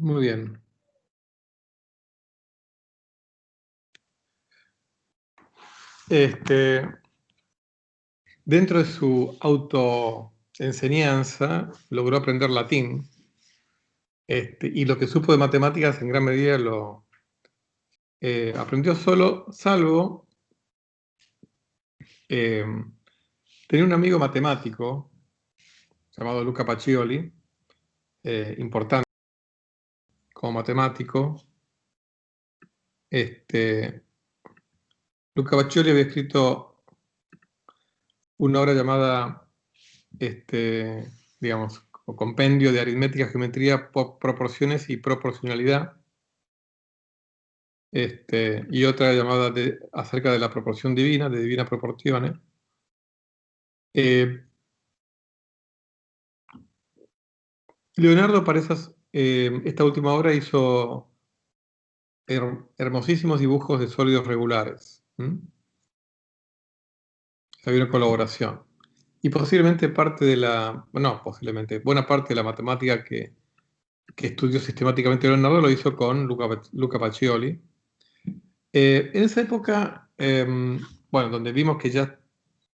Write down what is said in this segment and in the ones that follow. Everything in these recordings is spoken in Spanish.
Muy bien. Dentro de su autoenseñanza logró aprender latín, y lo que supo de matemáticas en gran medida lo aprendió solo, salvo eh, tenía un amigo matemático llamado Luca Pacioli, importante como matemático. Luca Pacioli había escrito una obra llamada, digamos, o compendio de aritmética, geometría, proporciones y proporcionalidad, y otra llamada acerca de la proporción divina, de divina proporzione. Leonardo para esta última obra hizo hermosísimos dibujos de sólidos regulares. Había una colaboración. Y posiblemente buena parte de la matemática que estudió sistemáticamente Leonardo lo hizo con Luca Pacioli. En esa época, donde vimos que ya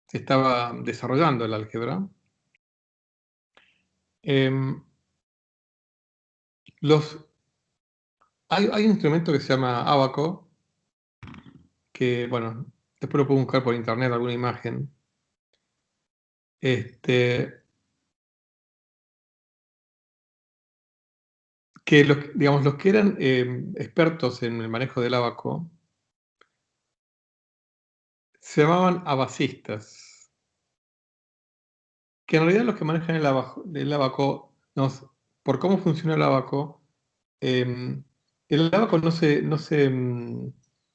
se estaba desarrollando el álgebra, hay un instrumento que se llama ábaco, que, bueno, después lo puedo buscar por internet, alguna imagen. Que los que eran expertos en el manejo del ábaco se llamaban abacistas, que en realidad los que manejan el ábaco, por cómo funciona el ábaco, el ábaco no se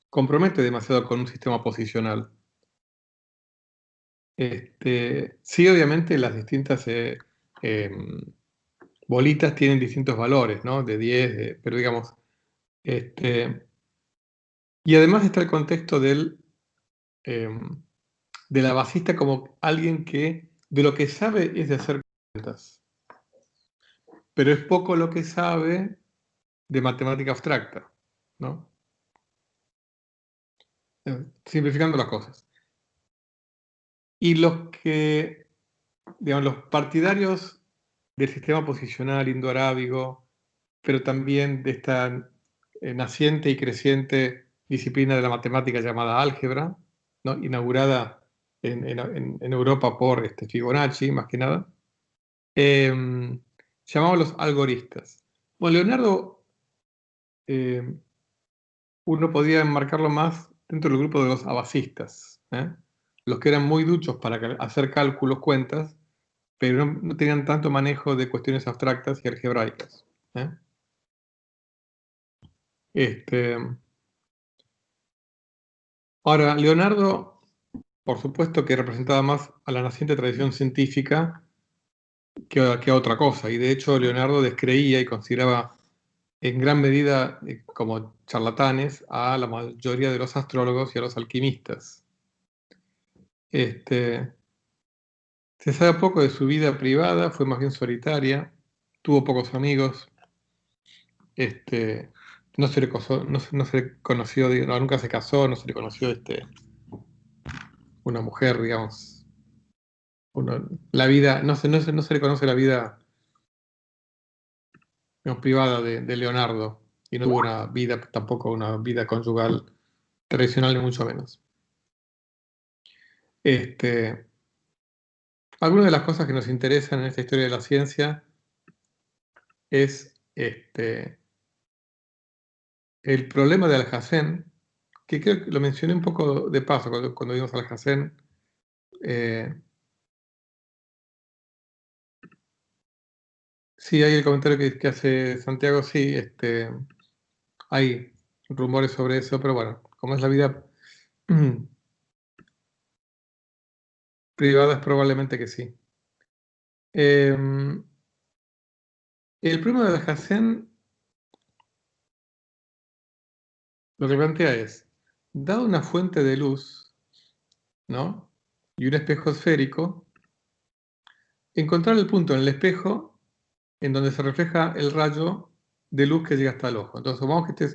compromete demasiado con un sistema posicional. Sí, obviamente las distintas bolitas tienen distintos valores, ¿no? De 10, pero digamos, y además está el contexto del abacista como alguien que de lo que sabe es de hacer cuentas, pero es poco lo que sabe de matemática abstracta, ¿no? Simplificando las cosas. Y los partidarios del sistema posicional indoarábigo, pero también de esta naciente y creciente disciplina de la matemática llamada álgebra, ¿no? Inaugurada en Europa por Fibonacci, más que nada, llamados los algoristas. Bueno, Leonardo, uno podía enmarcarlo más dentro del grupo de los abacistas, los que eran muy duchos para hacer cálculos, cuentas, pero no tenían tanto manejo de cuestiones abstractas y algebraicas. Ahora, Leonardo, por supuesto que representaba más a la naciente tradición científica que a otra cosa, y de hecho Leonardo descreía y consideraba en gran medida como charlatanes a la mayoría de los astrólogos y a los alquimistas. Se sabe poco de su vida privada, fue más bien solitaria, tuvo pocos amigos, no se le conoció, nunca se casó, no se le conoció una mujer, digamos. La vida, no se le conoce la vida, digamos, privada de Leonardo, y no tuvo una vida, tampoco una vida conyugal tradicional, ni mucho menos. Algunas de las cosas que nos interesan en esta historia de la ciencia es el problema de Alhazen, que creo que lo mencioné un poco de paso cuando vimos Alhazen. Sí, hay el comentario que hace Santiago, sí, hay rumores sobre eso, pero bueno, como es la vida privada, es probablemente que sí. El problema de Alhazen lo que plantea es, dado una fuente de luz, ¿no? Y un espejo esférico, encontrar el punto en el espejo en donde se refleja el rayo de luz que llega hasta el ojo. Entonces, supongamos que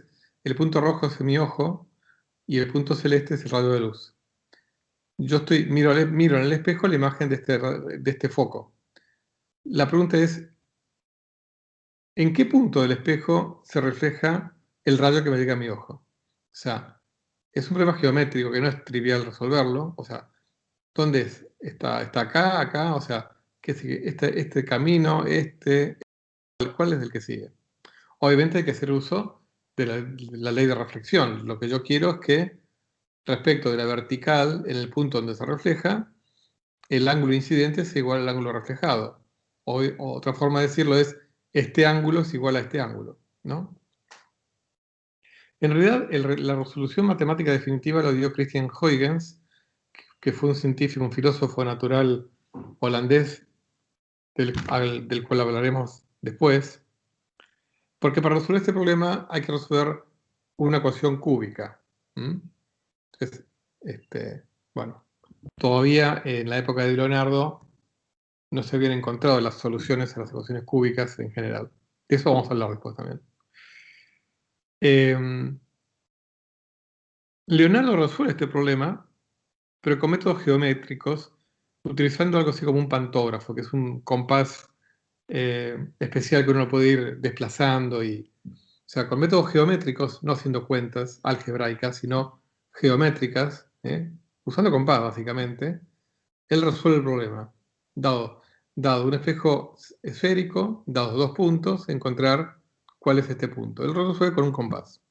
el punto rojo es mi ojo y el punto celeste es el rayo de luz. Yo miro en el espejo la imagen de este foco. La pregunta es, ¿en qué punto del espejo se refleja el rayo que me llega a mi ojo? O sea, es un problema geométrico que no es trivial resolverlo. O sea, ¿dónde es? ¿Está acá, acá? O sea, ¿qué sigue? Este camino, ¿cuál es el que sigue? Obviamente hay que hacer uso de la ley de reflexión. Lo que yo quiero es que, respecto de la vertical, en el punto donde se refleja, el ángulo incidente es igual al ángulo reflejado. O otra forma de decirlo es, este ángulo es igual a este ángulo, ¿no? En realidad, la resolución matemática definitiva lo dio Christian Huygens, que fue un científico, un filósofo natural holandés, del cual hablaremos después, porque para resolver este problema hay que resolver una ecuación cúbica. Entonces, bueno, todavía en la época de Leonardo no se habían encontrado las soluciones a las ecuaciones cúbicas en general. De eso vamos a hablar después también. Leonardo resuelve este problema, pero con métodos geométricos, utilizando algo así como un pantógrafo, que es un compás especial que uno puede ir desplazando. O sea, con métodos geométricos, no haciendo cuentas algebraicas, sino geométricas, usando compás básicamente, él resuelve el problema. Dado un espejo esférico, dados dos puntos, encontrar cuál es este punto. Él lo resuelve con un compás.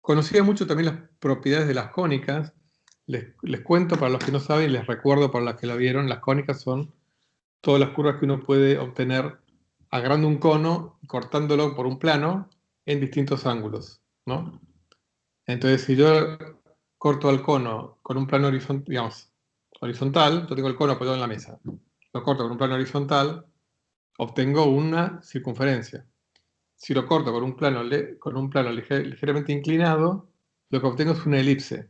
Conocía mucho también las propiedades de las cónicas. Les cuento para los que no saben, les recuerdo para los que la vieron, las cónicas son todas las curvas que uno puede obtener agarrando un cono y cortándolo por un plano en distintos ángulos, ¿no? Entonces, si yo corto al cono con un plano horizontal, digamos, horizontal, yo tengo el cono apoyado en la mesa, lo corto con un plano horizontal, obtengo una circunferencia. Si lo corto con un plano ligeramente inclinado, lo que obtengo es una elipse.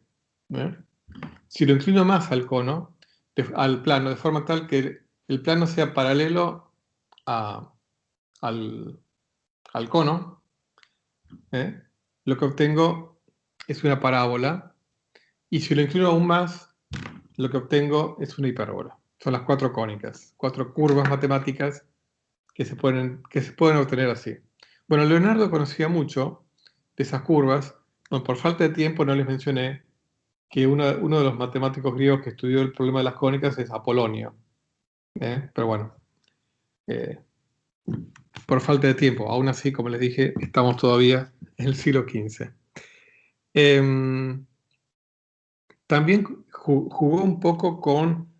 ¿Eh? Si lo inclino más al cono, al plano, de forma tal que el plano sea paralelo al, al cono, ¿eh? Lo que obtengo es una parábola. Y si lo inclino aún más, lo que obtengo es una hipérbola. Son las cuatro cónicas, cuatro curvas matemáticas que se pueden obtener así. Bueno, Leonardo conocía mucho de esas curvas. Bueno, por falta de tiempo no les mencioné que uno de los matemáticos griegos que estudió el problema de las cónicas es Apolonio. Pero bueno, eh, por falta de tiempo, aún así, como les dije, estamos todavía en el siglo XV. También jugó un poco con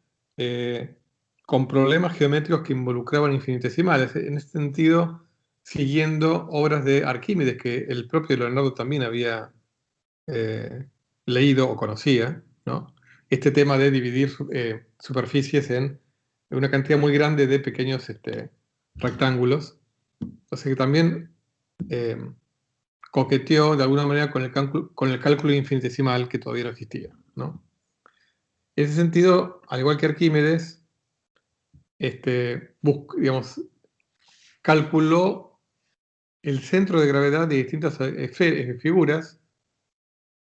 problemas geométricos que involucraban infinitesimales. En este sentido, siguiendo obras de Arquímedes, que el propio Leonardo también había leído o conocía, ¿no? Este tema de dividir superficies en una cantidad muy grande de pequeños rectángulos. O sea que también coqueteó de alguna manera con el cálculo infinitesimal que todavía no existía, ¿no? En ese sentido, al igual que Arquímedes, digamos, calculó el centro de gravedad de distintas figuras,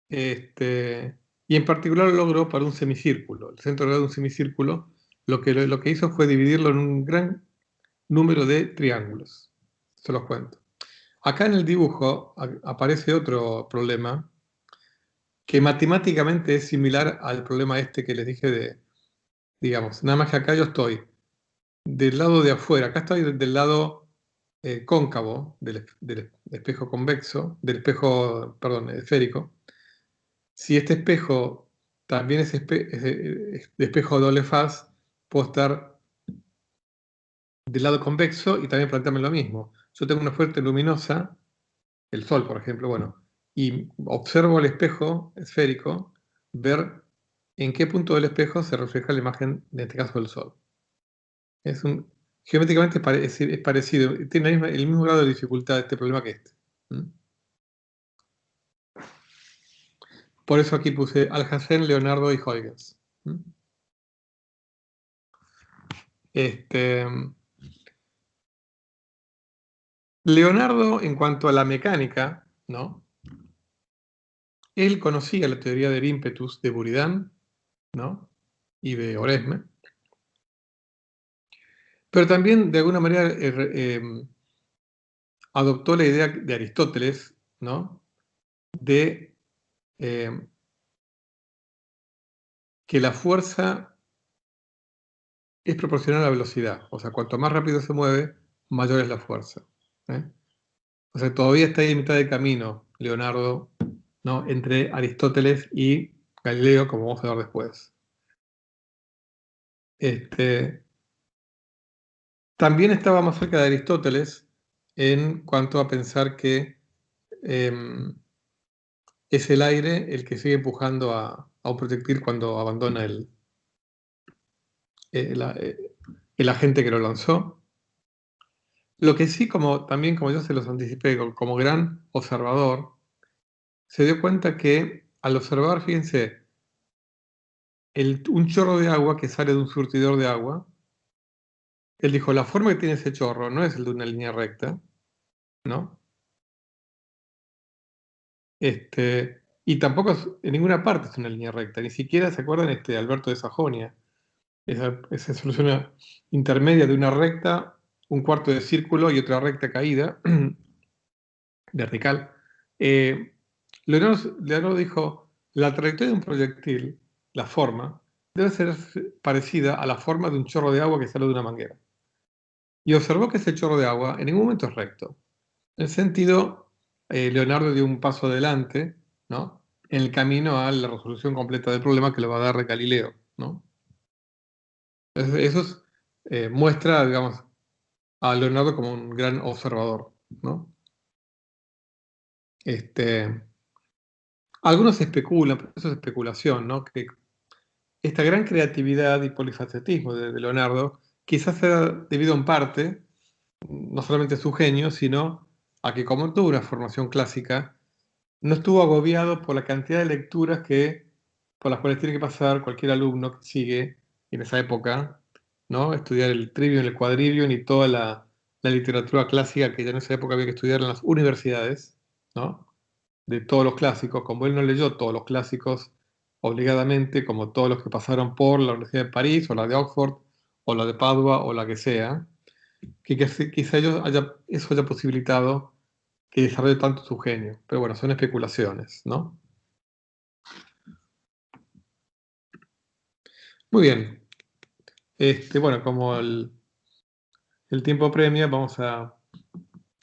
y en particular lo logró para un semicírculo. El centro de gravedad de un semicírculo, lo que hizo fue dividirlo en un gran número de triángulos. Se los cuento. Acá en el dibujo aparece otro problema que matemáticamente es similar al problema este que les dije digamos, nada más que acá yo estoy del lado de afuera, acá estoy del lado cóncavo del espejo convexo, del espejo, perdón, esférico. Si este espejo también es de espejo de doble faz, puedo estar del lado convexo y también plantearme lo mismo. Yo tengo una fuente luminosa, el sol, por ejemplo, bueno, y observo el espejo esférico, ver en qué punto del espejo se refleja la imagen, en este caso del sol. Geométricamente es parecido, tiene el mismo grado de dificultad este problema que este. Por eso aquí puse Alhazen, Leonardo y Huygens. Leonardo, en cuanto a la mecánica, ¿no? Él conocía la teoría del ímpetus de Buridan, ¿no? Y de Oresme, pero también de alguna manera adoptó la idea de Aristóteles, ¿no? De que la fuerza es proporcional a la velocidad. O sea, cuanto más rápido se mueve, mayor es la fuerza. ¿eh? O sea, todavía está ahí en mitad de camino, Leonardo, ¿no? Entre Aristóteles y Galileo, como vamos a ver después. También estaba más cerca de Aristóteles en cuanto a pensar que es el aire el que sigue empujando a un proyectil cuando abandona el agente que lo lanzó. Lo que sí, también como yo se los anticipé, como gran observador, se dio cuenta que al observar, fíjense, un chorro de agua que sale de un surtidor de agua, él dijo, la forma que tiene ese chorro no es el de una línea recta, ¿no? Y tampoco en ninguna parte es una línea recta, ni siquiera se acuerdan Alberto de Sajonia, esa solución intermedia de una recta, un cuarto de círculo y otra recta caída, vertical. Leonardo dijo, la trayectoria de un proyectil, la forma, debe ser parecida a la forma de un chorro de agua que sale de una manguera. Y observó que ese chorro de agua en ningún momento es recto. En el sentido, Leonardo dio un paso adelante, ¿no? En el camino a la resolución completa del problema que le va a dar Galileo, ¿no? Entonces, eso muestra, digamos, a Leonardo como un gran observador, ¿no? Algunos especulan, pero eso es especulación, ¿no? Que esta gran creatividad y polifacetismo de Leonardo quizás sea debido en parte, no solamente a su genio, sino a que como tuvo una formación clásica, no estuvo agobiado por la cantidad de lecturas por las cuales tiene que pasar cualquier alumno que sigue en esa época, ¿no? Estudiar el trivium, el quadrivium y toda la literatura clásica que ya en esa época había que estudiar en las universidades, ¿no? De todos los clásicos. Como él no leyó todos los clásicos obligadamente, como todos los que pasaron por la Universidad de París, o la de Oxford, o la de Padua, o la que sea, que quizá eso haya posibilitado que desarrolle tanto su genio. Pero bueno, son especulaciones, ¿no? Muy bien. Bueno, como el tiempo premia, vamos hasta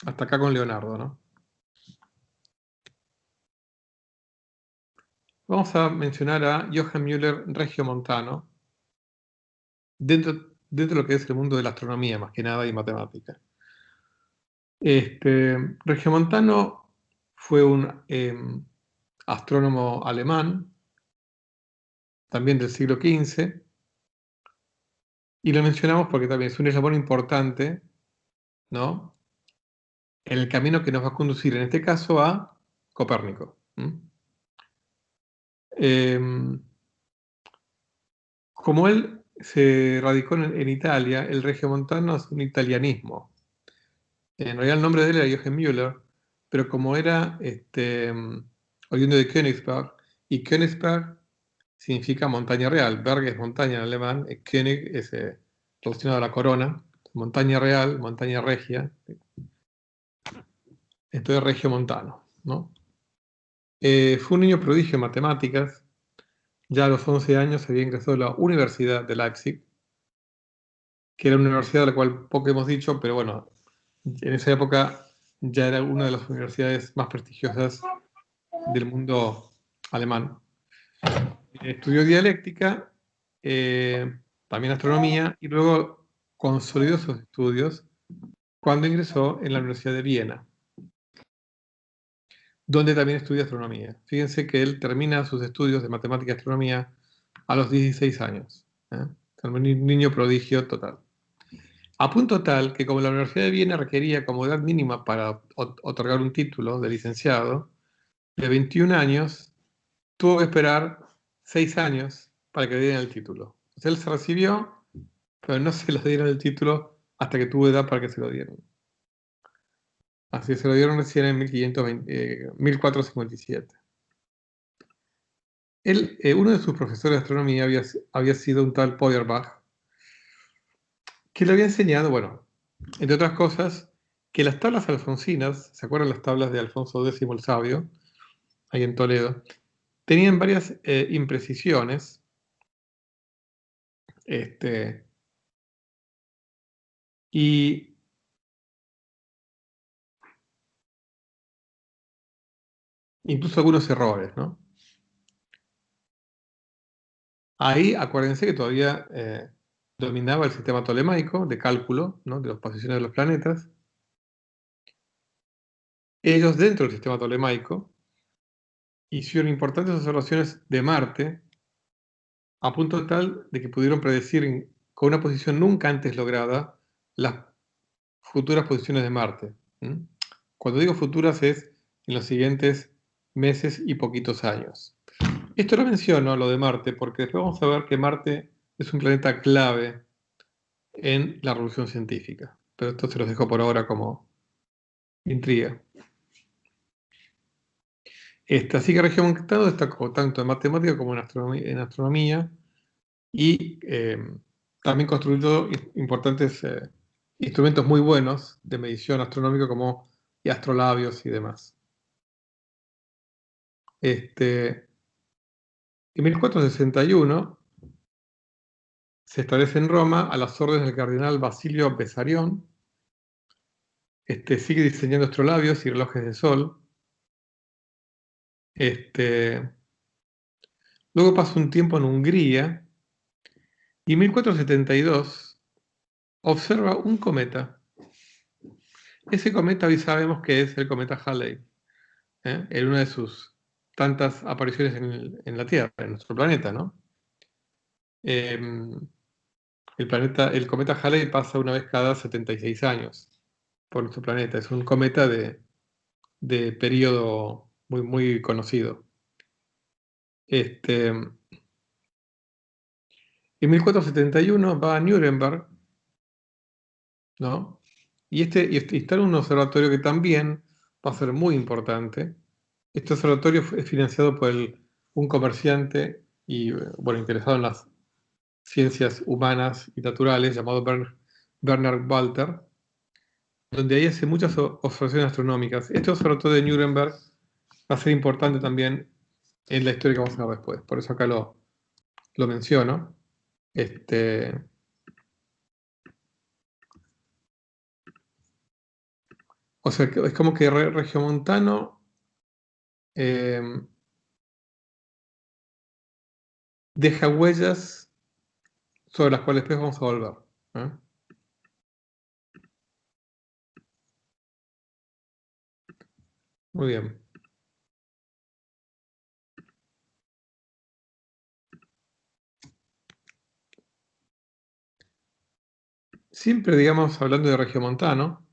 acá con Leonardo, ¿no? Vamos a mencionar a Johann Müller Regiomontano dentro de lo que es el mundo de la astronomía, más que nada, y matemática. Regiomontano fue un astrónomo alemán, también del siglo XV, y lo mencionamos porque también es un eslabón importante, ¿no? En el camino que nos va a conducir, en este caso, a Copérnico. Como él se radicó en Italia, el regiomontano es un italianismo. En realidad el nombre de él era Johann Müller, pero como era oriundo de Königsberg, y Königsberg significa montaña real. Berg es montaña en alemán, König es relacionado a la corona, montaña real, montaña regia. Esto es regiomontano, ¿no? Fue un niño prodigio en matemáticas. Ya a los 11 años había ingresado a la Universidad de Leipzig, que era una universidad de la cual poco hemos dicho, pero bueno, en esa época ya era una de las universidades más prestigiosas del mundo alemán. Estudió dialéctica, también astronomía, y luego consolidó sus estudios cuando ingresó en la Universidad de Viena, donde también estudia astronomía. Fíjense que él termina sus estudios de matemática y astronomía a los 16 años. Un niño prodigio total. A punto tal que como la Universidad de Viena requería como edad mínima para otorgar un título de licenciado, de 21 años, tuvo que esperar 6 años para que le dieran el título. Entonces él se recibió, pero no se le dieron el título hasta que tuvo edad para que se lo dieran. Así se lo dieron recién en 1457. Él, uno de sus profesores de astronomía había sido un tal Feuerbach, que le había enseñado, bueno, entre otras cosas, que las tablas alfonsinas, ¿se acuerdan las tablas de Alfonso X el Sabio, ahí en Toledo? Tenían varias imprecisiones, y incluso algunos errores, ¿no? Ahí acuérdense que todavía dominaba el sistema tolemaico de cálculo, ¿no?, de las posiciones de los planetas. Ellos, dentro del sistema tolemaico, hicieron importantes observaciones de Marte, a punto tal de que pudieron predecir con una posición nunca antes lograda las futuras posiciones de Marte. Cuando digo futuras es en los siguientes meses y poquitos años. Esto lo menciono, lo de Marte, porque después vamos a ver que Marte es un planeta clave en la revolución científica. Pero esto se los dejo por ahora como intriga. Así que Regiomontano destacó tanto en matemática como en astronomía, y también construyó importantes instrumentos muy buenos de medición astronómica como astrolabios y demás. En 1461 se establece en Roma, a las órdenes del cardenal Basilio Bessarion. Sigue diseñando astrolabios y relojes de sol. Luego pasa un tiempo en Hungría y en 1472 observa un cometa. Ese cometa hoy sabemos que es el cometa Halley, en una de sus tantas apariciones en la Tierra, en nuestro planeta, ¿no? El cometa Halley pasa una vez cada 76 años por nuestro planeta. Es un cometa de periodo muy, muy conocido. En 1471 va a Nuremberg, ¿no? Y está en un observatorio que también va a ser muy importante. Este observatorio es financiado por un comerciante y, bueno, interesado en las ciencias humanas y naturales, llamado Bernard Walter, donde ahí hace muchas observaciones astronómicas. Este observatorio de Nuremberg va a ser importante también en la historia que vamos a ver después. Por eso acá lo menciono. O sea, es como que Regiomontano deja huellas sobre las cuales después vamos a volver. Muy bien. Siempre, digamos, hablando de Regiomontano,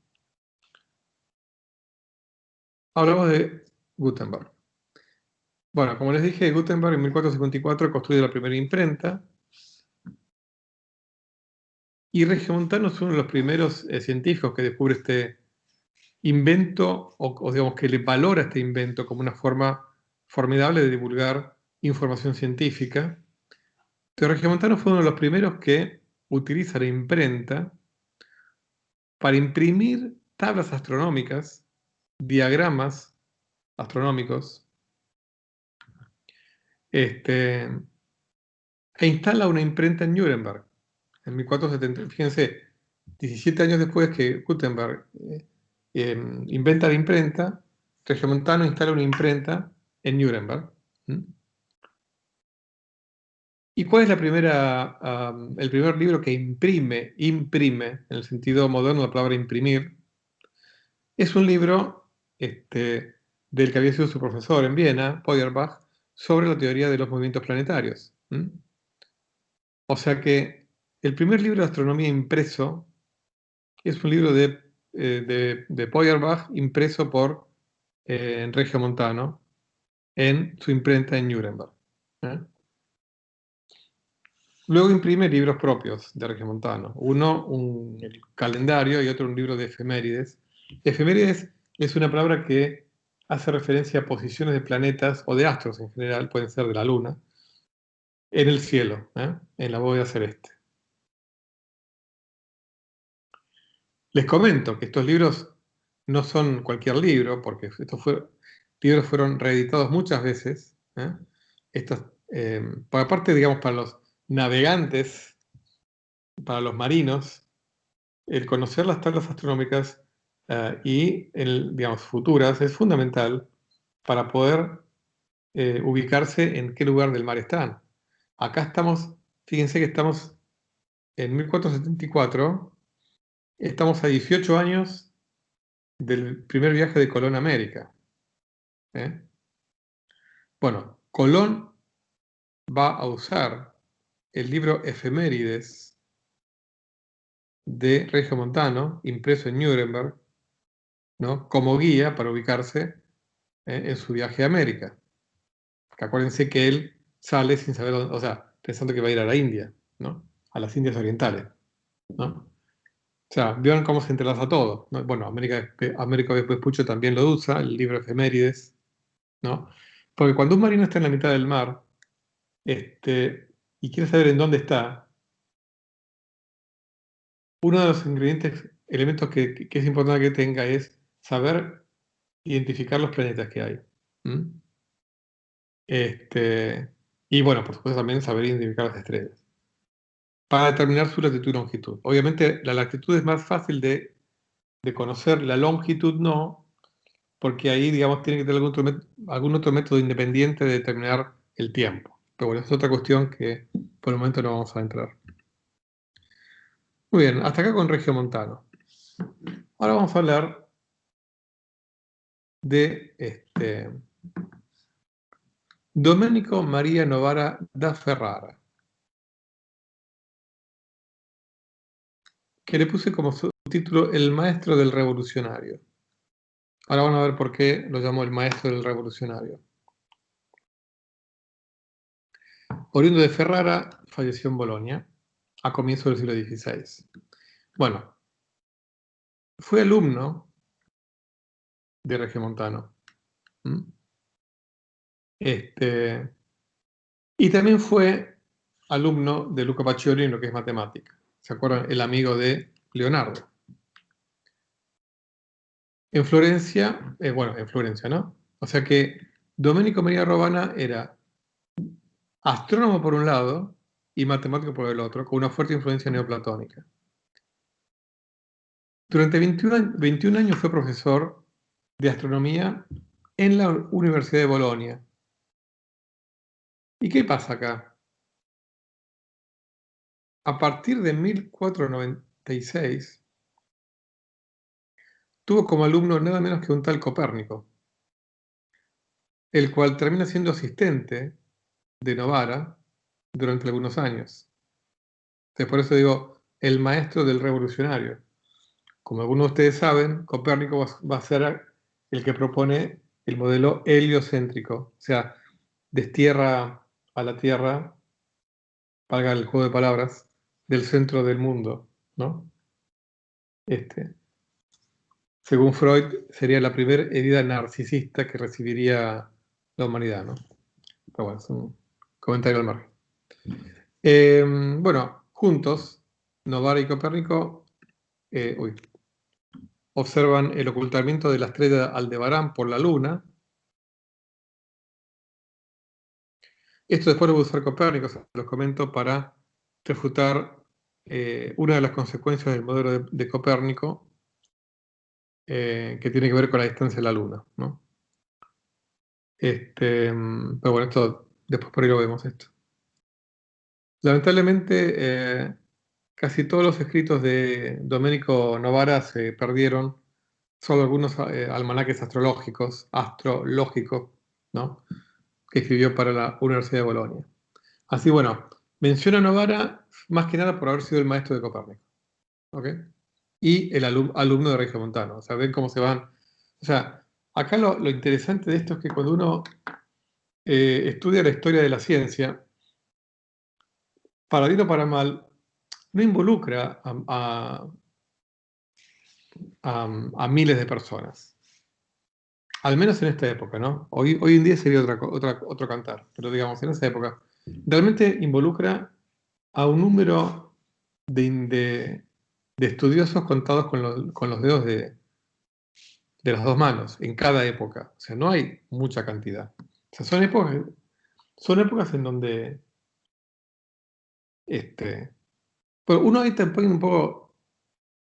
hablamos de Gutenberg. Bueno, como les dije, Gutenberg en 1454 construye la primera imprenta, y Regiomontano es uno de los primeros científicos que descubre este invento, o digamos que le valora este invento como una forma formidable de divulgar información científica. Pero Regiomontano fue uno de los primeros que utiliza la imprenta para imprimir tablas astronómicas, diagramas astronómicos, e instala una imprenta en Nuremberg en 1470. Fíjense, 17 años después que Gutenberg inventa la imprenta, Regiomontano instala una imprenta en Nuremberg. ¿Y cuál es el primer libro que imprime, en el sentido moderno de la palabra imprimir? Es un libro del que había sido su profesor en Viena, Feuerbach, sobre la teoría de los movimientos planetarios. O sea que el primer libro de astronomía impreso es un libro de Feuerbach, impreso por Regiomontano en su imprenta en Nuremberg. Luego imprime libros propios de Regiomontano. Uno, el calendario, y otro un libro de efemérides. Efemérides es una palabra que hace referencia a posiciones de planetas o de astros en general, pueden ser de la Luna, en el cielo, en la bóveda celeste. Les comento que estos libros no son cualquier libro, porque estos libros fueron reeditados muchas veces. Por aparte, digamos, para los navegantes, para los marinos, el conocer las tablas astronómicas digamos, futuras es fundamental para poder ubicarse en qué lugar del mar están. Acá estamos, fíjense que estamos en 1474, estamos a 18 años del primer viaje de Colón a América. Bueno, Colón va a usar el libro Efemérides de Regiomontano, impreso en Nuremberg, ¿no?, como guía para ubicarse en su viaje a América. Que acuérdense que él sale sin saber dónde, o sea, pensando que va a ir a la India, ¿no?, a las Indias Orientales, ¿no? O sea, vieron cómo se entrelaza todo, ¿no? Bueno, Américo Vespuccio también lo usa, el libro Efemérides, ¿no? Porque cuando un marino está en la mitad del mar y quiere saber en dónde está, uno de los elementos que es importante que tenga es saber identificar los planetas que hay. Y bueno, por supuesto también saber identificar las estrellas para determinar su latitud y longitud. Obviamente la latitud es más fácil de conocer, la longitud no, porque ahí, digamos, tiene que tener algún otro método independiente de determinar el tiempo. Pero bueno, es otra cuestión que por el momento no vamos a entrar. Muy bien, hasta acá con Regiomontano. Ahora vamos a hablar de Domenico Maria Novara da Ferrara, que le puse como subtítulo El maestro del revolucionario. Ahora van a ver por qué lo llamo el maestro del revolucionario. Oriundo de Ferrara, falleció en Bolonia a comienzos del siglo XVI. Bueno, fue alumno de Regiomontano. Y también fue alumno de Luca Pacioli en lo que es matemática. ¿Se acuerdan? El amigo de Leonardo. En Florencia, ¿no? O sea que Domenico Maria Rovana era astrónomo por un lado y matemático por el otro, con una fuerte influencia neoplatónica. Durante 21 años fue profesor de astronomía en la Universidad de Bolonia. ¿Y qué pasa acá? A partir de 1496, tuvo como alumno nada menos que un tal Copérnico, el cual termina siendo asistente de Novara durante algunos años. Entonces, por eso digo, el maestro del revolucionario. Como algunos de ustedes saben, Copérnico va a ser el que propone el modelo heliocéntrico, o sea, destierra a la Tierra, valga el juego de palabras, del centro del mundo, ¿no? Según Freud, sería la primera herida narcisista que recibiría la humanidad, ¿no? Pero bueno, es un comentario al margen. Bueno, juntos, Novara y Copérnico observan el ocultamiento de la estrella Aldebarán por la Luna. Esto después lo va a usar Copérnico, se los comento, para refutar una de las consecuencias del modelo de Copérnico, que tiene que ver con la distancia de la Luna, ¿no? Pero bueno, esto después por ahí lo vemos esto. Lamentablemente, casi todos los escritos de Domenico Novara se perdieron, solo algunos almanaques astrológicos, ¿no?, que escribió para la Universidad de Bolonia. Así, bueno, menciona a Novara más que nada por haber sido el maestro de Copérnico, ¿ok? Y el alumno de Regiomontano. O sea, ven cómo se van. O sea, acá lo interesante de esto es que cuando uno estudia la historia de la ciencia, para bien o para mal, no involucra a miles de personas. Al menos en esta época, ¿no? Hoy en día sería otro cantar, pero digamos, en esa época, realmente involucra a un número de estudiosos contados con los dedos de las dos manos, en cada época. O sea, no hay mucha cantidad. O sea, son épocas en donde bueno, uno ahí también un poco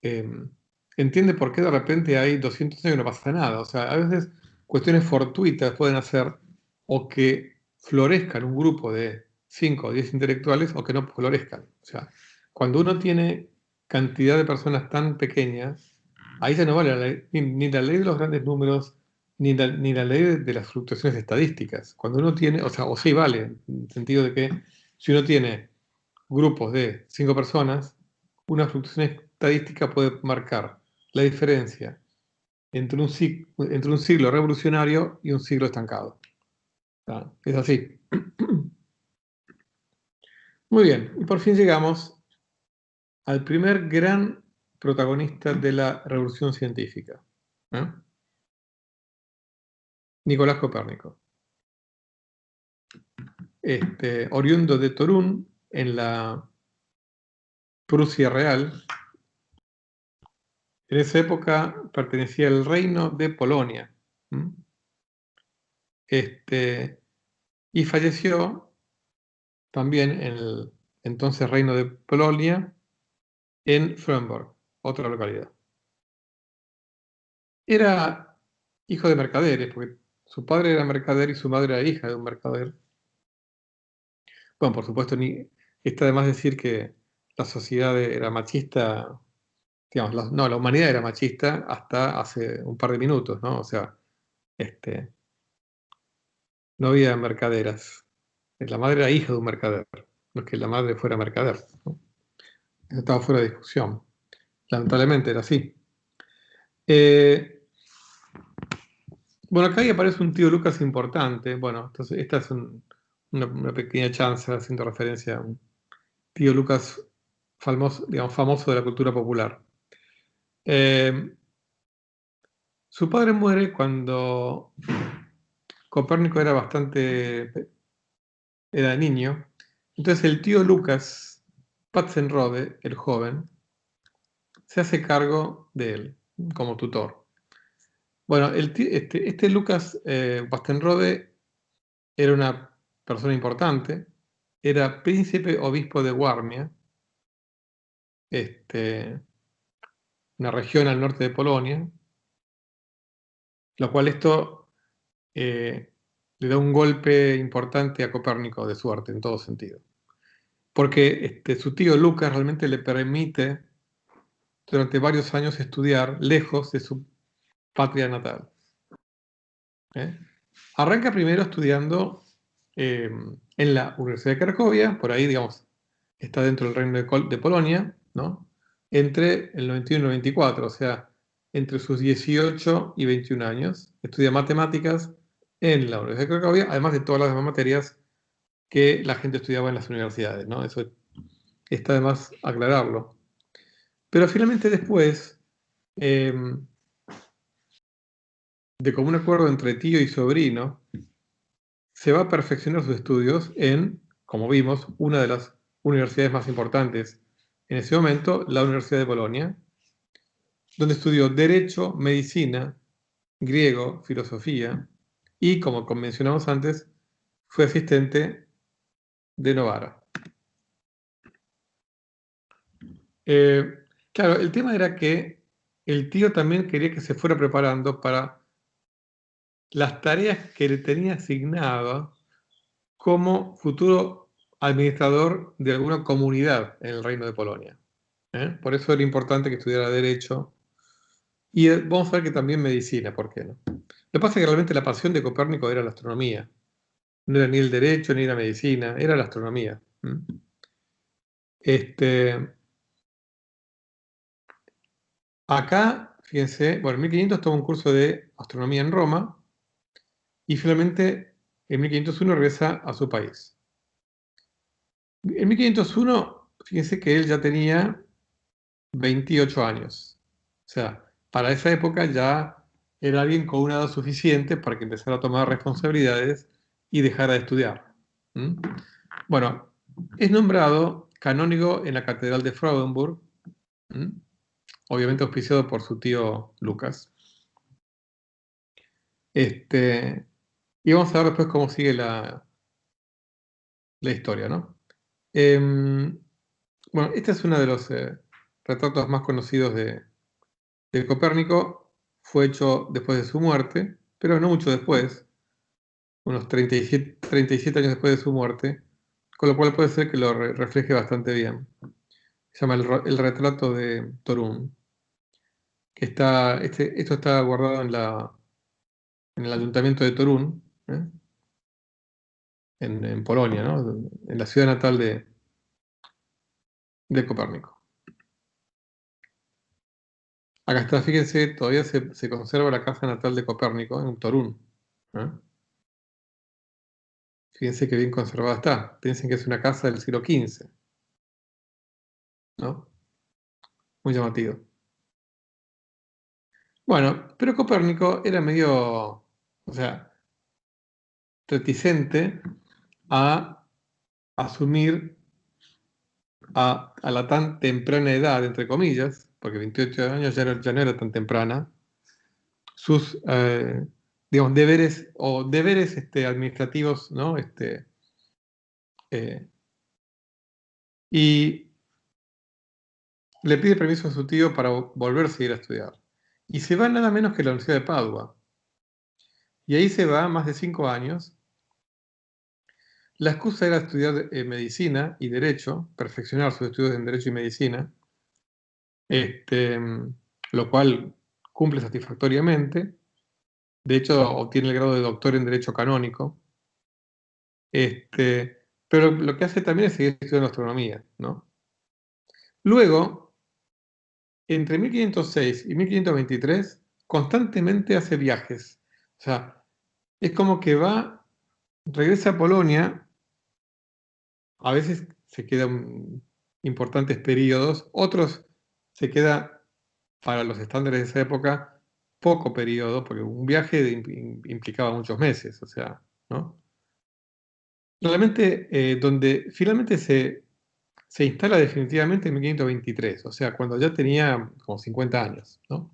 entiende por qué de repente hay 200 años y no pasa nada. O sea, a veces cuestiones fortuitas pueden hacer o que florezcan un grupo de 5 o 10 intelectuales o que no florezcan. O sea, cuando uno tiene cantidad de personas tan pequeñas, ahí ya no vale ni la ley de los grandes números, ni la ley de las fluctuaciones estadísticas. Cuando uno tiene, o sea, o sí vale, en el sentido de que si uno tiene grupos de 5 personas, una fluctuación estadística puede marcar la diferencia entre un siglo revolucionario y un siglo estancado. ¿Tá? Es así. Muy bien, y por fin llegamos al primer gran protagonista de la revolución científica, ¿eh? Nicolás Copérnico. Oriundo de Torún, en la Prusia Real. En esa época pertenecía al reino de Polonia. Y falleció también en el entonces reino de Polonia, en Frunborg, otra localidad. Era hijo de mercaderes, porque su padre era mercader y su madre era hija de un mercader. Bueno, por supuesto, está de más decir que la sociedad era machista, digamos, no, la humanidad era machista hasta hace un par de minutos, ¿no? O sea, no había mercaderas. La madre era hija de un mercader, no es que la madre fuera mercader, ¿no? Eso estaba fuera de discusión. Lamentablemente era así. Bueno, acá ya aparece un tío Lucas importante. Bueno, entonces esta es una pequeña chance haciendo referencia a un tío Lucas famoso, digamos, famoso de la cultura popular. Su padre muere cuando Copérnico era niño. Entonces el tío Lucas Patzenrode, el joven, se hace cargo de él como tutor. Bueno, este Lucas Patzenrode era una persona importante, era príncipe obispo de Warmia, una región al norte de Polonia, lo cual esto le da un golpe importante a Copérnico de suerte en todo sentido. Porque su tío Lucas realmente le permite durante varios años estudiar lejos de su patria natal. ¿Eh? Arranca primero estudiando en la Universidad de Cracovia, por ahí, digamos, está dentro del reino de Polonia, ¿no? Entre el 91 y el 94, o sea, entre sus 18 y 21 años. Estudia matemáticas en la Universidad de Cracovia, además de todas las demás materias que la gente estudiaba en las universidades, ¿no? Eso está de más aclararlo. Pero finalmente después, de común acuerdo entre tío y sobrino, se va a perfeccionar sus estudios en, como vimos, una de las universidades más importantes en ese momento, la Universidad de Bolonia, donde estudió Derecho, Medicina, Griego, Filosofía y, como mencionamos antes, fue asistente de Novara. Claro, el tema era que el tío también quería que se fuera preparando para las tareas que le tenía asignado como futuro administrador de alguna comunidad en el Reino de Polonia. Por eso era importante que estudiara Derecho y vamos a ver que también Medicina, ¿por qué no? Lo que pasa es que realmente la pasión de Copérnico era la astronomía. No era ni el Derecho ni la Medicina, era la astronomía. Acá, fíjense, bueno, en 1500 tomó un curso de astronomía en Roma y finalmente en 1501 regresa a su país. En 1501, fíjense que él ya tenía 28 años. O sea, para esa época ya era alguien con una edad suficiente para que empezara a tomar responsabilidades y dejara de estudiar. ¿Mm? Bueno, es nombrado canónigo en la Catedral de Frauenburg, obviamente auspiciado por su tío Lucas. Y vamos a ver después cómo sigue la historia, ¿no? Bueno, este es uno de los retratos más conocidos de Copérnico. Fue hecho después de su muerte, pero no mucho después, unos 37 años después de su muerte, con lo cual puede ser que lo refleje bastante bien. Se llama el retrato de Torún, que esto está guardado en el ayuntamiento de Torún, en Polonia, ¿no? En la ciudad natal de Copérnico. Acá está, fíjense, todavía se conserva la casa natal de Copérnico en Torún. Fíjense qué bien conservada está. Piensen que es una casa del siglo XV, ¿no? Muy llamativo. Bueno, pero Copérnico era medio, o sea, reticente a asumir a la tan temprana edad, entre comillas, porque 28 años ya no era tan temprana, sus, digamos, deberes administrativos, ¿no? Y le pide permiso a su tío para volverse a ir a estudiar. Y se va nada menos que a la Universidad de Padua. Y ahí se va más de 5 años. La excusa era estudiar medicina y derecho, perfeccionar sus estudios en derecho y medicina, lo cual cumple satisfactoriamente. De hecho, obtiene el grado de doctor en derecho canónico. Pero lo que hace también es seguir estudiando astronomía, ¿no? Luego, entre 1506 y 1523, constantemente hace viajes. O sea, es como que regresa a Polonia, a veces se quedan importantes periodos, otros se queda, para los estándares de esa época, poco periodo, porque un viaje implicaba muchos meses, o sea, ¿no? Realmente, donde finalmente se instala definitivamente en 1523, o sea, cuando ya tenía como 50 años, ¿no?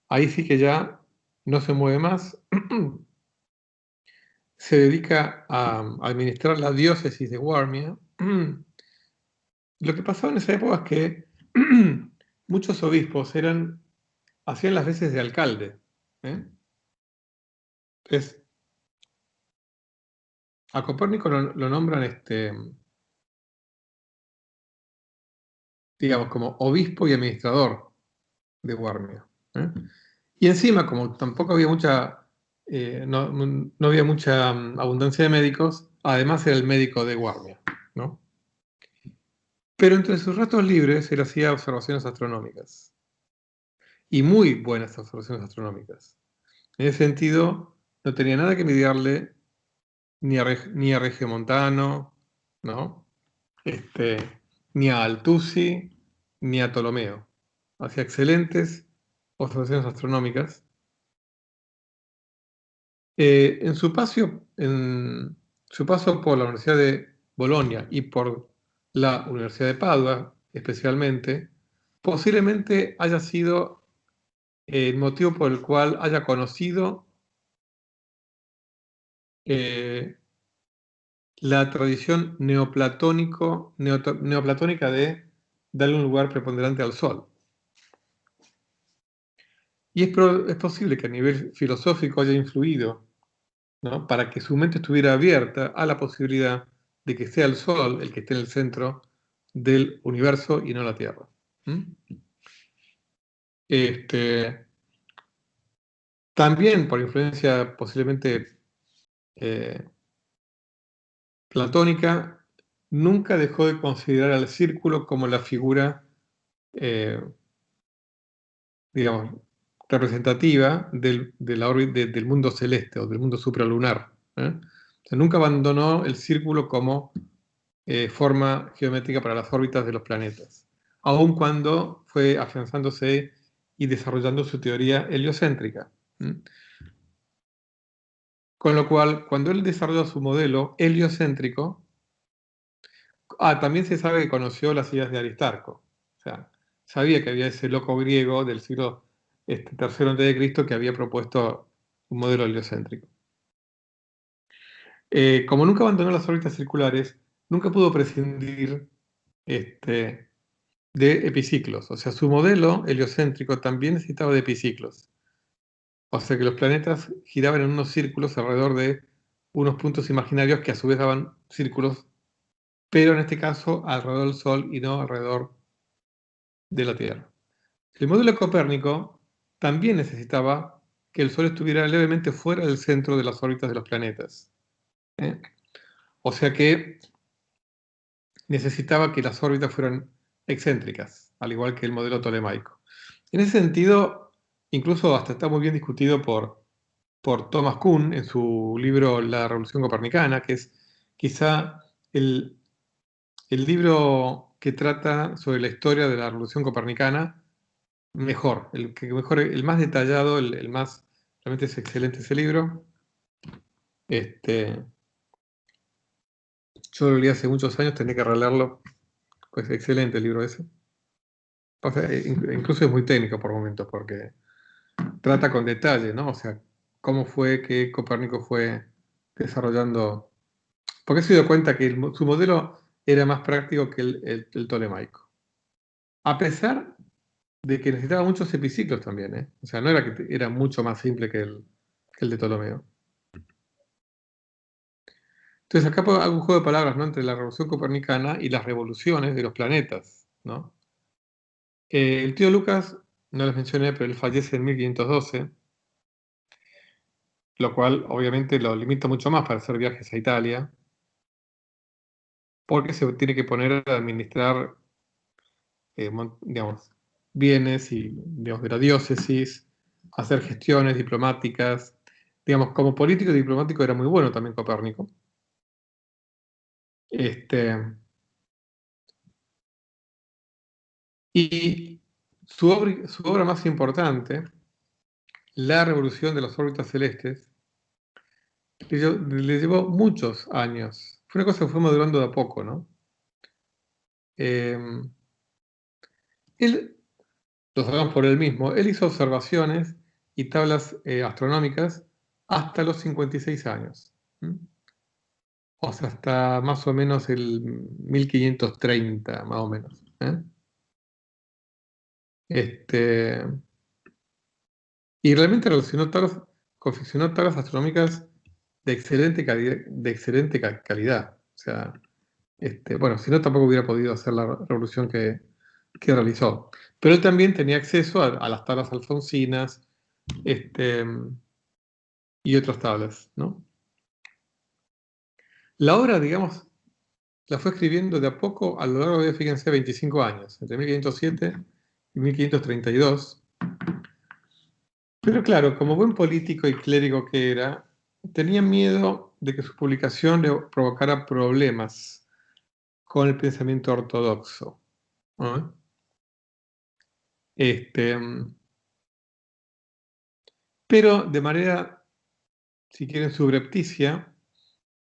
Ahí sí que ya no se mueve más, se dedica a administrar la diócesis de Warmia. Lo que pasaba en esa época es que muchos obispos hacían las veces de alcalde. Entonces, a Copérnico lo nombran, digamos, como obispo y administrador de Warmia. Y encima, como tampoco había no había mucha abundancia de médicos, además era el médico de Warmia, ¿no? Pero entre sus ratos libres él hacía observaciones astronómicas, y muy buenas observaciones astronómicas. En ese sentido, no tenía nada que envidiarle ni a Regiomontano, ¿no? Ni a Altuzzi, ni a Ptolomeo. Hacía excelentes observaciones astronómicas. En su paso por la Universidad de Bolonia y por la Universidad de Padua, especialmente, posiblemente haya sido el motivo por el cual haya conocido la tradición neoplatónica de darle un lugar preponderante al Sol. Y es posible que a nivel filosófico haya influido, ¿no?, para que su mente estuviera abierta a la posibilidad de que sea el Sol el que esté en el centro del universo y no la Tierra. También por influencia posiblemente platónica, nunca dejó de considerar al círculo como la figura, digamos, representativa del mundo celeste o del mundo supralunar. O sea, nunca abandonó el círculo como forma geométrica para las órbitas de los planetas, aun cuando fue afianzándose y desarrollando su teoría heliocéntrica. Con lo cual, cuando él desarrolló su modelo heliocéntrico, también se sabe que conoció las ideas de Aristarco. O sea, sabía que había ese loco griego del siglo III a.C. que había propuesto un modelo heliocéntrico. Como nunca abandonó las órbitas circulares, nunca pudo prescindir de epiciclos. O sea, su modelo heliocéntrico también necesitaba de epiciclos. O sea que los planetas giraban en unos círculos alrededor de unos puntos imaginarios que a su vez daban círculos, pero en este caso alrededor del Sol y no alrededor de la Tierra. El modelo de Copérnico también necesitaba que el Sol estuviera levemente fuera del centro de las órbitas de los planetas. O sea que necesitaba que las órbitas fueran excéntricas, al igual que el modelo tolemaico. En ese sentido, incluso hasta está muy bien discutido por Thomas Kuhn en su libro La Revolución Copernicana, que es quizá el libro que trata sobre la historia de la Revolución Copernicana mejor, el más detallado, el más, realmente es excelente ese libro. Yo lo leí hace muchos años, tenía que releerlo, pues excelente el libro ese. O sea, incluso es muy técnico por momentos, porque trata con detalle, ¿no? O sea, cómo fue que Copérnico fue desarrollando, porque se dio cuenta que su modelo era más práctico que el tolemaico. A pesar de que necesitaba muchos epiciclos también, ¿eh? O sea, no era que era mucho más simple que el de Ptolomeo. Entonces acá hago un juego de palabras, ¿no? Entre la revolución copernicana y las revoluciones de los planetas, ¿no? El tío Lucas, no les mencioné, pero él fallece en 1512, lo cual obviamente lo limita mucho más para hacer viajes a Italia, porque se tiene que poner a administrar, digamos, bienes y, digamos, de la diócesis, hacer gestiones diplomáticas. Digamos, como político y diplomático era muy bueno también Copérnico. Y su obra más importante, La Revolución de las órbitas celestes, le llevó muchos años. Fue una cosa que fue madurando de a poco, ¿no? Él, lo sabemos por él mismo, él hizo observaciones y tablas astronómicas hasta los 56 años. O sea, hasta más o menos el 1530, más o menos. Y realmente confeccionó tablas astronómicas de excelente calidad. O sea, bueno, si no tampoco hubiera podido hacer la revolución que realizó. Pero él también tenía acceso a las tablas alfonsinas y otras tablas, ¿no? La obra, digamos, la fue escribiendo de a poco a lo largo de, fíjense, 25 años, entre 1507 y 1532. Pero claro, como buen político y clérigo que era, tenía miedo de que su publicación le provocara problemas con el pensamiento ortodoxo, ¿no? Pero de manera, si quieren, subrepticia,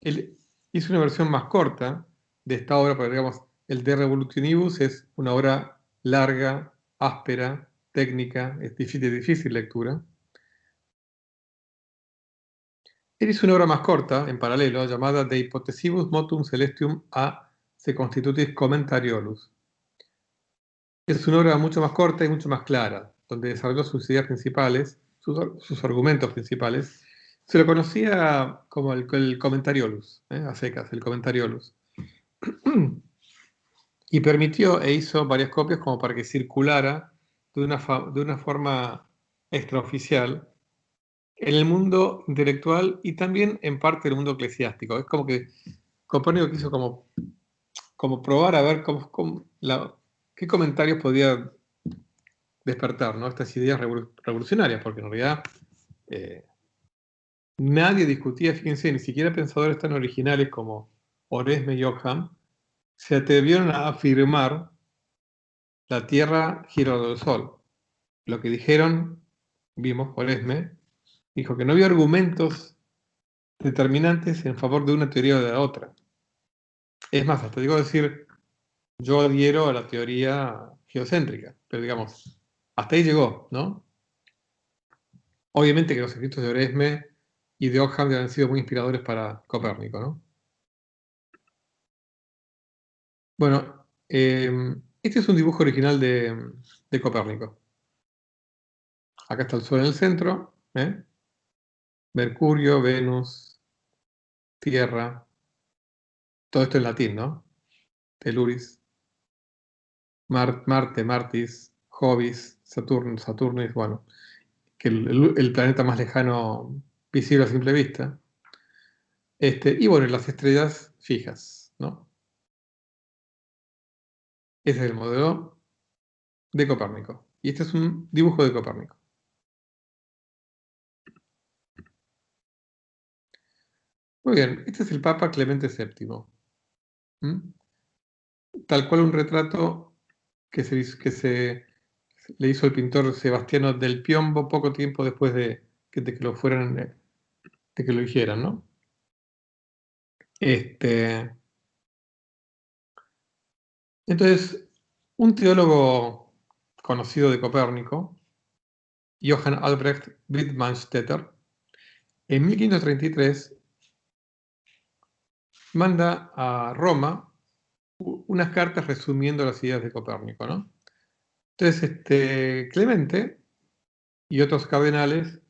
él hizo una versión más corta de esta obra, porque digamos, el De Revolutionibus es una obra larga, áspera, técnica, es difícil lectura. Él hizo una obra más corta, en paralelo, llamada De Hypothesibus Motum Celestium a Se Constitutis Commentariolus. Es una obra mucho más corta y mucho más clara, donde desarrolló sus ideas principales, sus argumentos principales. Se lo conocía como el Commentariolus, a secas, el Commentariolus. Y permitió e hizo varias copias como para que circulara de una forma extraoficial en el mundo intelectual y también en parte del mundo eclesiástico. Es como que Copérnico quiso como probar a ver qué comentarios podía despertar, ¿no? Estas ideas revolucionarias, porque en realidad nadie discutía, fíjense, ni siquiera pensadores tan originales como Oresme y Ockham se atrevieron a afirmar la Tierra gira alrededor del Sol. Lo que dijeron, vimos, Oresme, Dijo que no había argumentos determinantes en favor de una teoría o de la otra. Es más, hasta digo decir, yo adhiero a la teoría geocéntrica, pero digamos, hasta ahí llegó, ¿no? Obviamente que los escritos de Oresme y de Ockham han sido muy inspiradores para Copérnico, ¿no? Bueno, este es un dibujo original de Copérnico. Acá está el Sol en el centro, ¿eh? Mercurio, Venus, Tierra, todo esto en latín, ¿no? Teluris, Marte, Martis, Jovis, Saturno, Saturnus, bueno, que el planeta más lejano visible a simple vista. Y bueno, las estrellas fijas, ¿no? Ese es el modelo de Copérnico. Y este es un dibujo de Copérnico. Muy bien, este es el Papa Clemente VII. ¿Mm? Tal cual un retrato le hizo el pintor Sebastiano del Piombo poco tiempo después de que lo fueran, de que lo hicieran, ¿no? Entonces, un teólogo conocido de Copérnico, Johann Albrecht Wittmannstetter, en 1533 manda a Roma unas cartas resumiendo las ideas de Copérnico, ¿no? Entonces, Clemente y otros cardenales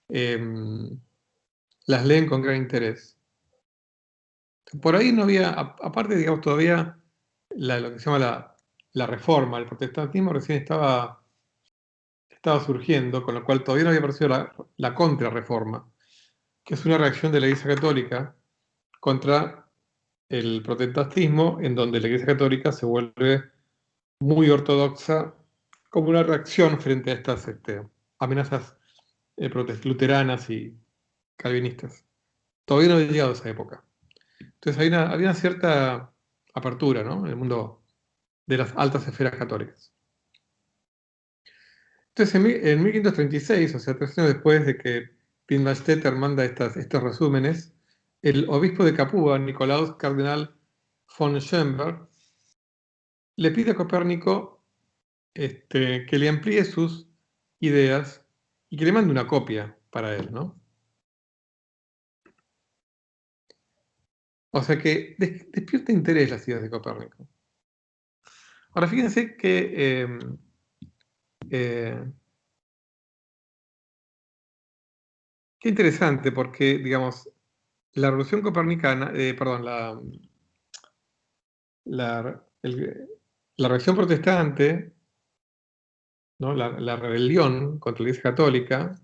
las leen con gran interés. Por ahí no había, aparte, digamos, todavía lo que se llama la reforma, el protestantismo recién estaba surgiendo, con lo cual todavía no había aparecido la contrarreforma, que es una reacción de la Iglesia Católica contra el protestantismo, en donde la Iglesia Católica se vuelve muy ortodoxa como una reacción frente a estas amenazas luteranas y calvinistas. Todavía no había llegado a esa época. Entonces había una cierta apertura, ¿no?, en el mundo de las altas esferas católicas. Entonces, en 1536, o sea, 3 años después de que Pinmastetter manda estos resúmenes, el obispo de Capua, Nicolaus Cardenal von Schönberg, le pide a Copérnico que le amplíe sus ideas y que le mande una copia para él, ¿no? O sea que despierta interés las ideas de Copérnico. Ahora fíjense que qué interesante, porque, digamos, la revolución copernicana, perdón, la, el- la reacción protestante, ¿no?, la rebelión contra la Iglesia Católica,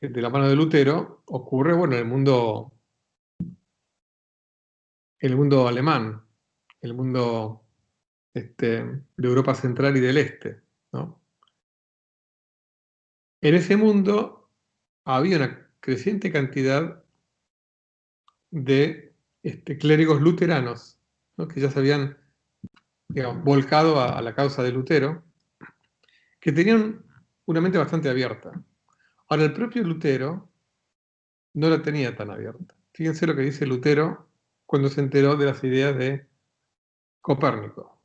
de la mano de Lutero, ocurre, bueno, en el mundo alemán, en el mundo de Europa Central y del Este, ¿no? En ese mundo había una creciente cantidad de clérigos luteranos, ¿no?, que ya se habían, digamos, volcado a la causa de Lutero, que tenían una mente bastante abierta. Ahora, el propio Lutero no la tenía tan abierta. Fíjense lo que dice Lutero cuando se enteró de las ideas de Copérnico.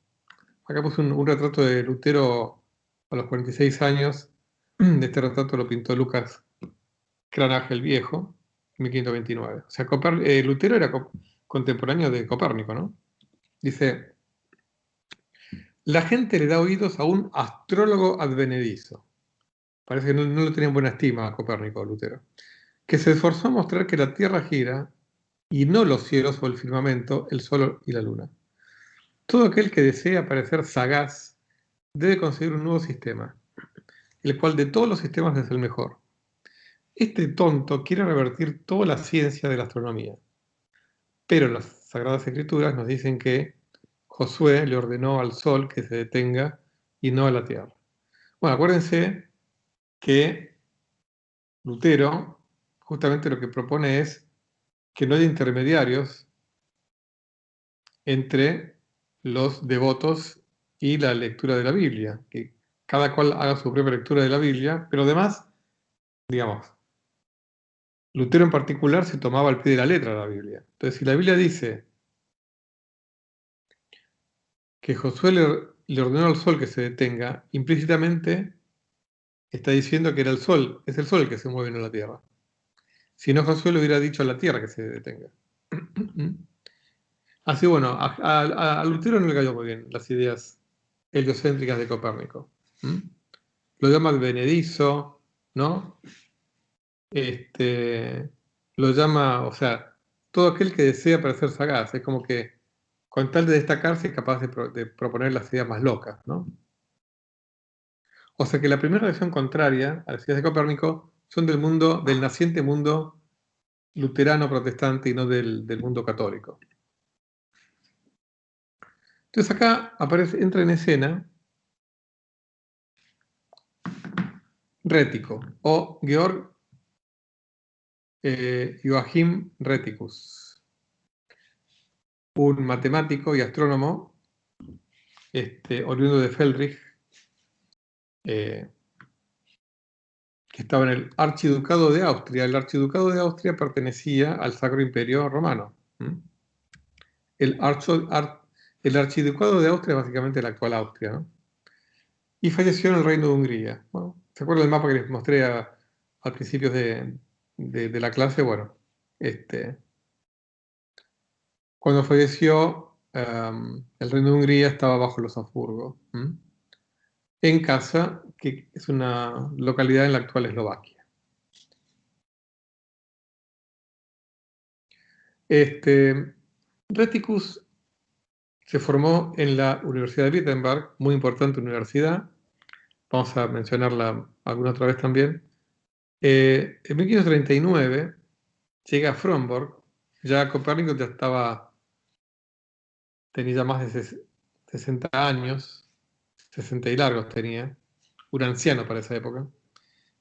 Acá puse un retrato de Lutero a los 46 años. Este retrato lo pintó Lucas Cranach el Viejo, en 1529. O sea, Lutero era contemporáneo de Copérnico, ¿no? Dice: la gente le da oídos a un astrólogo advenedizo. Parece que no lo tenía en buena estima a Copérnico, Lutero, que se esforzó a mostrar que la Tierra gira y no los cielos o el firmamento, el sol y la luna. Todo aquel que desea parecer sagaz debe conseguir un nuevo sistema, el cual de todos los sistemas es el mejor. Este tonto quiere revertir toda la ciencia de la astronomía, pero las Sagradas Escrituras nos dicen que Josué le ordenó al sol que se detenga y no a la Tierra. Bueno, acuérdense que Lutero justamente lo que propone es que no haya intermediarios entre los devotos y la lectura de la Biblia, que cada cual haga su propia lectura de la Biblia, pero además, digamos, Lutero en particular se tomaba al pie de la letra de la Biblia. Entonces, si la Biblia dice que Josué le ordenó al sol que se detenga, implícitamente está diciendo que era el sol, es el sol el que se mueve, no la tierra. Si no, Josué le hubiera dicho a la tierra que se detenga. Así bueno, a Lutero no le cayó muy bien las ideas heliocéntricas de Copérnico. Lo llama el Benedizo, ¿no? Lo llama, o sea, todo aquel que desea parecer sagaz. Es como que con tal de destacarse es capaz de proponer las ideas más locas, ¿no? O sea que la primera reacción contraria a las ideas de Copérnico son del mundo, del naciente mundo luterano protestante y no del mundo católico. Entonces acá entra en escena Rético o Georg Joachim Rheticus, un matemático y astrónomo oriundo de Feldrich, que estaba en el Archiducado de Austria. El Archiducado de Austria pertenecía al Sacro Imperio Romano. El Archiducado de Austria es básicamente la actual Austria, ¿no? Y falleció en el Reino de Hungría. Bueno, ¿se acuerdan del mapa que les mostré al principio de la clase? Bueno, cuando falleció, el Reino de Hungría estaba bajo los Habsburgo, en Kassa, que es una localidad en la actual Eslovaquia. Rheticus se formó en la Universidad de Wittenberg, muy importante universidad. Vamos a mencionarla alguna otra vez también. En 1539 llega a Fromborg. Ya Copérnico tenía más de 60 años, 60 y largos tenía, un anciano para esa época,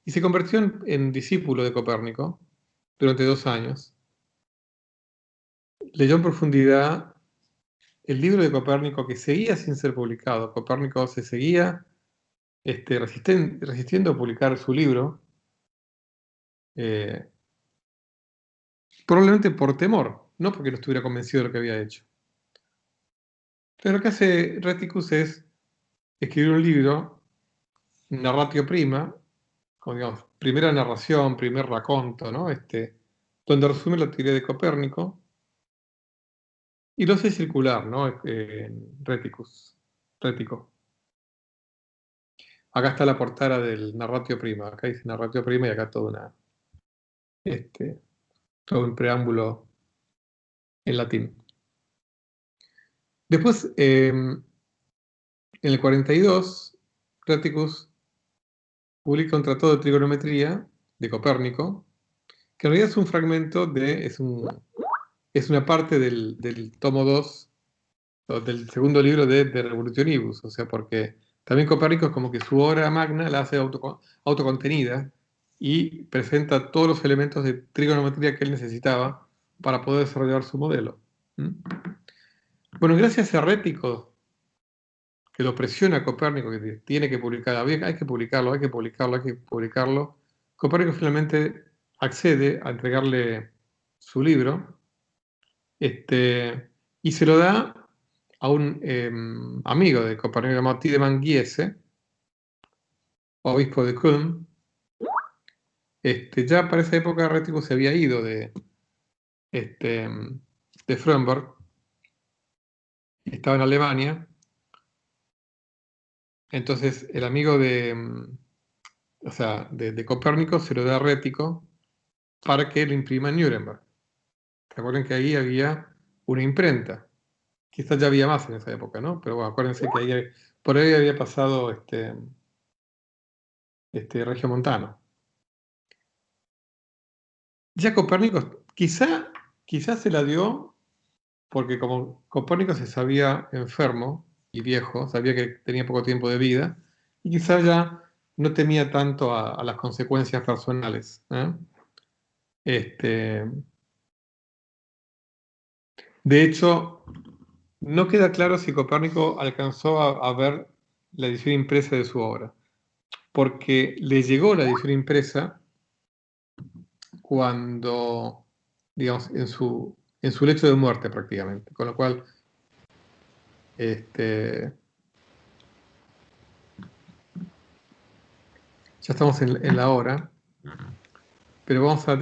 y se convirtió en discípulo de Copérnico durante 2 años. Leyó en profundidad el libro de Copérnico, que seguía sin ser publicado. Copérnico se seguía resistiendo a publicar su libro, probablemente por temor, no porque no estuviera convencido de lo que había hecho. Entonces lo que hace Rheticus es escribir un libro, Narratio Prima, con, digamos, primera narración, primer raconto, ¿no? Donde resume la teoría de Copérnico y lo hace circular, ¿no? Rético. Acá está la portada del Narratio Prima. Acá dice Narratio Prima y acá todo un preámbulo en latín. Después, en el 42, Rheticus publica un tratado de trigonometría de Copérnico, que en realidad es un fragmento es una parte del tomo 2, del segundo libro de Revolutionibus, o sea, porque también Copérnico es como que su obra magna la hace autocontenida y presenta todos los elementos de trigonometría que él necesitaba para poder desarrollar su modelo. Bueno, gracias a Rético, que lo presiona a Copérnico, que tiene que publicar, hay que publicarlo, hay que publicarlo, hay que publicarlo, Copérnico finalmente accede a entregarle su libro, y se lo da a un amigo de Copérnico llamado Tiedemann Giese, obispo de Köln. Ya para esa época Rético se había ido de Fromberg, estaba en Alemania. Entonces el amigo de Copérnico se lo da a Rético para que lo imprima en Nuremberg. Recuerden que ahí había una imprenta. Quizás ya había más en esa época, ¿no? Pero bueno, acuérdense que por ahí había pasado Regiomontano. Ya Copérnico quizá se la dio porque como Copérnico se sabía enfermo y viejo, sabía que tenía poco tiempo de vida, y quizá ya no temía tanto a las consecuencias personales. De hecho, no queda claro si Copérnico alcanzó a ver la edición impresa de su obra, porque le llegó la edición impresa cuando, digamos, en su lecho de muerte prácticamente. Con lo cual, ya estamos en la hora, pero vamos a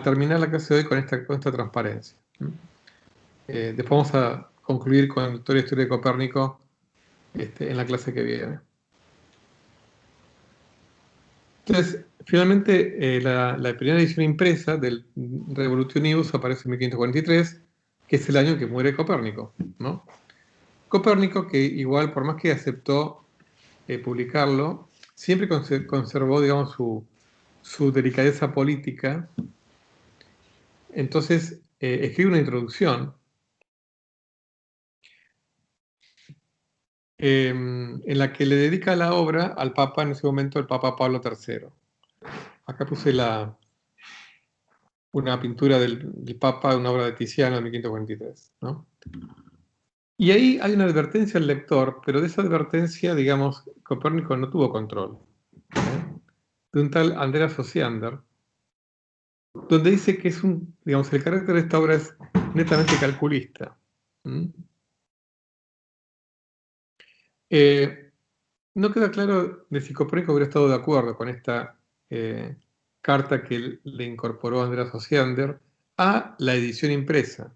terminar la clase de hoy con esta transparencia. Después vamos a concluir con toda la historia de Copérnico en la clase que viene. Entonces, finalmente, la primera edición impresa del Revolutionibus aparece en 1543, que es el año que muere Copérnico, ¿no? Copérnico, que igual, por más que aceptó publicarlo, siempre conservó, digamos, su delicadeza política. Entonces, escribe una introducción en la que le dedica la obra al Papa, en ese momento, el Papa Pablo III. Acá puse una pintura del Papa, una obra de Tiziano de 1543, ¿no? Y ahí hay una advertencia al lector, pero de esa advertencia, digamos, Copérnico no tuvo control, de un tal Andreas Osiander, donde dice que digamos, el carácter de esta obra es netamente calculista. No queda claro de si Copérnico hubiera estado de acuerdo con esta carta que le incorporó Andreas Osiander a la edición impresa.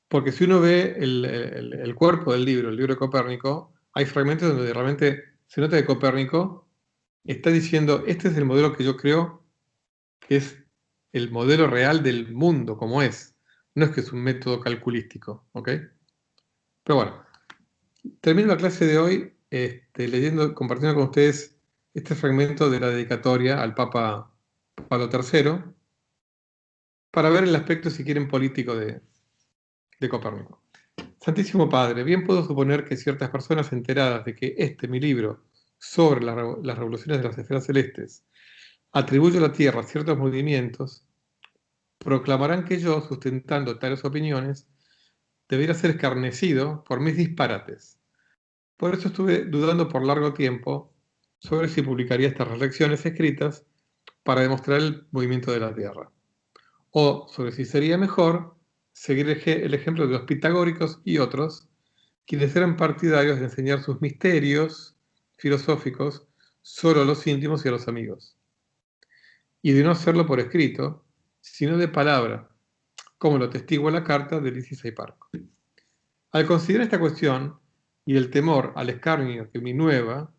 Porque si uno ve el cuerpo del libro, el libro de Copérnico, hay fragmentos donde realmente se nota que Copérnico está diciendo, este es el modelo que yo creo que es el modelo real del mundo, como es. No es que es un método calculístico, ¿ok? Pero bueno, termino la clase de hoy compartiendo con ustedes este fragmento de la dedicatoria al Papa Pablo III, para ver el aspecto, si quieren, político de Copérnico. Santísimo Padre, bien puedo suponer que ciertas personas enteradas de que mi libro sobre las revoluciones de las esferas celestes atribuye a la Tierra ciertos movimientos, proclamarán que yo, sustentando tales opiniones, debería ser escarnecido por mis disparates. Por eso estuve dudando por largo tiempo sobre si publicaría estas reflexiones escritas para demostrar el movimiento de la Tierra, o sobre si sería mejor seguir el ejemplo de los pitagóricos y otros, quienes eran partidarios de enseñar sus misterios filosóficos solo a los íntimos y a los amigos, y de no hacerlo por escrito, sino de palabra, como lo atestigua la carta de Licis y Parco. Al considerar esta cuestión y el temor al escarnio que mi nueva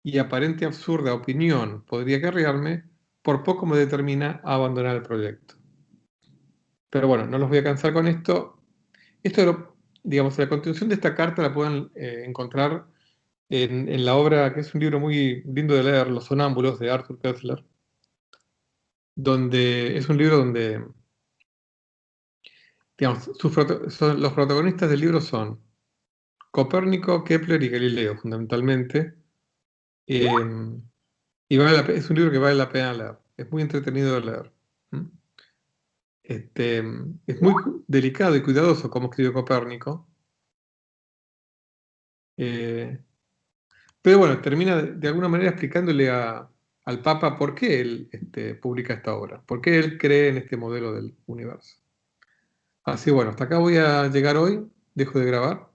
y aparente absurda opinión podría acarrearme, por poco me determina a abandonar el proyecto. Pero bueno, no los voy a cansar con esto. Digamos, la continuación de esta carta la pueden encontrar en la obra, que es un libro muy lindo de leer, Los Sonámbulos, de Arthur Koestler, donde es un libro donde, digamos, los protagonistas del libro son Copérnico, Kepler y Galileo, fundamentalmente. Y es un libro que vale la pena leer. Es muy entretenido de leer. Es muy delicado y cuidadoso como escribe Copérnico. Pero bueno, termina de alguna manera explicándole al Papa por qué él publica esta obra, por qué él cree en este modelo del universo. Así bueno, hasta acá voy a llegar hoy, dejo de grabar.